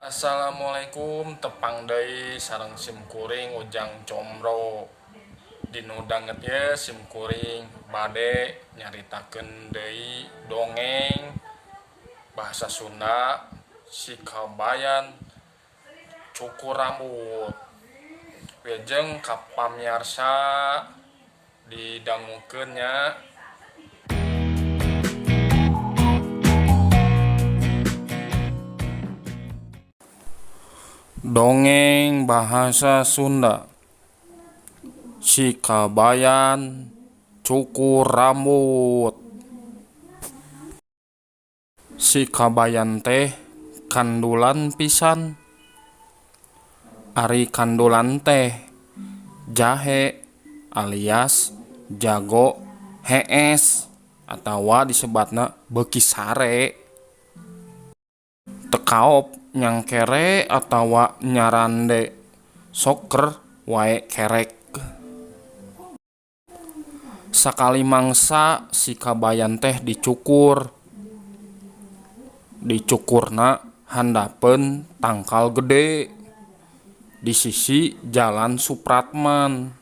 Assalamualaikum, tepang deui sareng simkuring Ujang Comro. Dinu danget ye simkuring bade nyaritakeun deui dongeng bahasa Sunda si kabayan cukur rambut. Wilujeng ka pamiarsa didangukeun nya. Dongeng bahasa Sunda si kabayan cukur rambut. Si kabayan teh kandulan pisan. Ari kandulan teh jahe alias jago hees atawa disebatna beuki sare. Tekaop nyangkere atawa nyarande soker wae kerek. Sakali mangsa si kabayan teh dicukur. Dicukurna handapeun tangkal gede di sisi Jalan Supratman.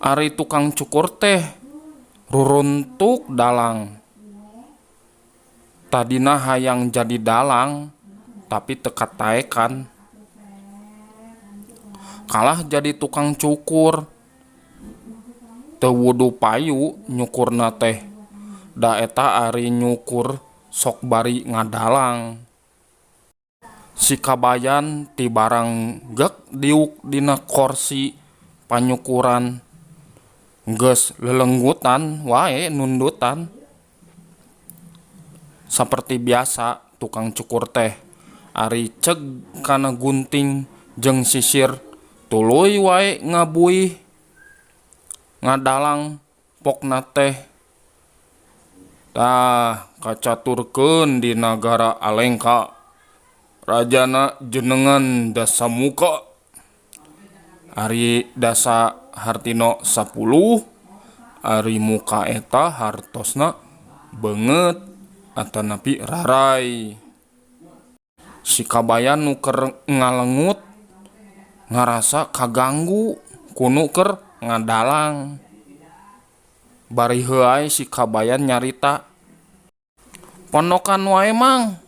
Ari tukang cukur teh ruruntuk dalang. Tadina hayang jadi dalang tapi teka taekan. Kalah jadi tukang cukur. Teu wudu payu nyukurna teh. Da eta ari nyukur sok bari ngadalang. Si kabayan ti barang gek diuk dina korsi panyukuran. Geus lelenggutan wae nundutan. Saperti biasa tukang cukur teh ari ceg kana gunting jeung sisir tuluy wae ngabuih ngadalang pokna teh. Tah kacaturkeun di nagara Alengka rajana jenengan Dasamuka. Ari Dasa hartina 10, ari muka eta hartosna beungeut atanapi rarai. Si kabayan nu keur ngalengut ngarasa kaganggu kunu keur ngadalang. Bari heuai si kabayan nyarita, "Pondokan wae mang."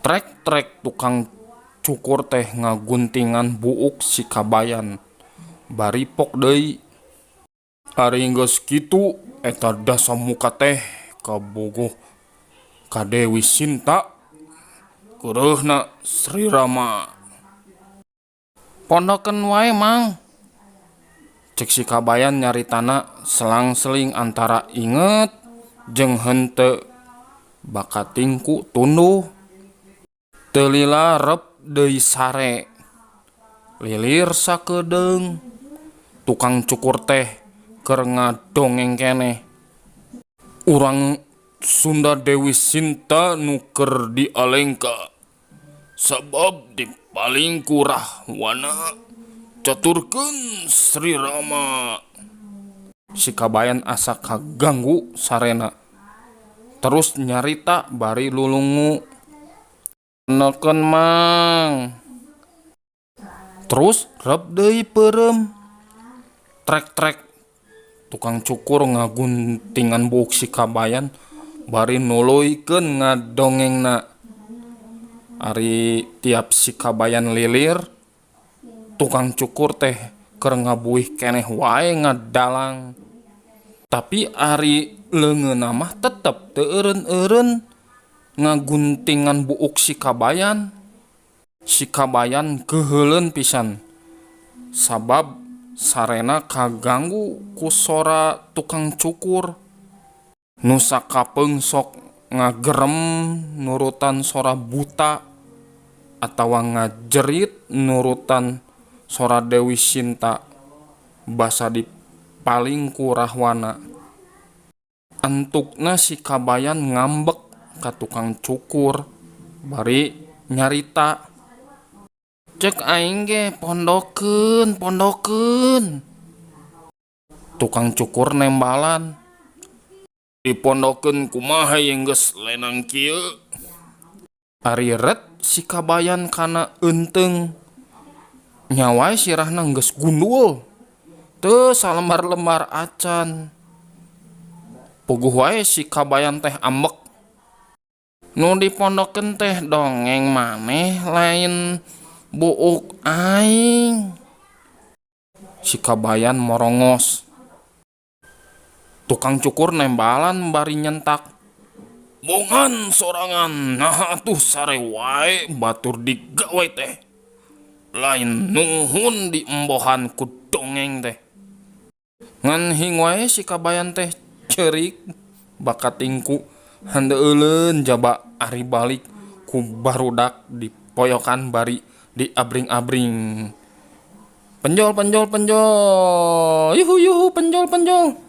Trek-trek tukang cukur teh ngaguntingan buuk si kabayan. Bari pok deui. Ari geus kitu eta Dasamuka teh kabogoh ka Dewi Sinta keureuhna Sri Rama. "Pondokeun wae mang," cek si kabayan nyaritana selang-seling antara inget jeung henteu bakatingku tunduh. Teu lila rep deui sare. Lilir sakedeung. Tukang cukur teh keur ngadongeng keneh. Urang Sunda Dewi Sinta nu keur di Alengka sabab dipalingku rahwana caturkeun Sri Rama. Si kabayan asa kaganggu sarena. Terus nyarita bari lulungu, "Pondokeun mang." Terus rep deui peureum. Trek-trek tukang cukur ngaguntingan buuk si kabayan bari nuluykeun ngadongengna. Ari tiap si kabayan lilir, tukang cukur teh keur ngabuih keneh wae ngadalang. Tapi ari leungeunna mah tetep teu eureun-eureun ngaguntingan buuk si kabayan. Si kabayan keuheuleun pisan sabab sarena kaganggu ku sora tukang cukur. Nu sakapeung sok ngagerem nurutan sora buta atawa ngajerit nurutan sora Dewi Sinta basa dipalingku rahwana. Antukna si kabayan ngambek ka tukang cukur bari nyarita, "Cek aing ge pondokeun." Tukang cukur nembalan, "Dipondokeun kumaha yang geus lenang kieu?" Ari ret si kabayan kana enteng nyawai sirahna geus gundul teu salembar-lembar acan. Puguh wae si kabayan teh ambek. Nu dipondokeun teh dongeng maneh lain buuk aing. Si kabayan morongos. Tukang cukur nembalan bari nyentak. Bongan sorangan, nah atuh sare wae batur digawe teh. Lain nuhun diembohan ku dongeng teh. Ngan hing wae si kabayan teh ceurik bakatingku handeuleun jaba ari balik ku barudak di poyokan bari di abring-abring. Penjol penjol penjol. Yuhu yuhu penjol penjol.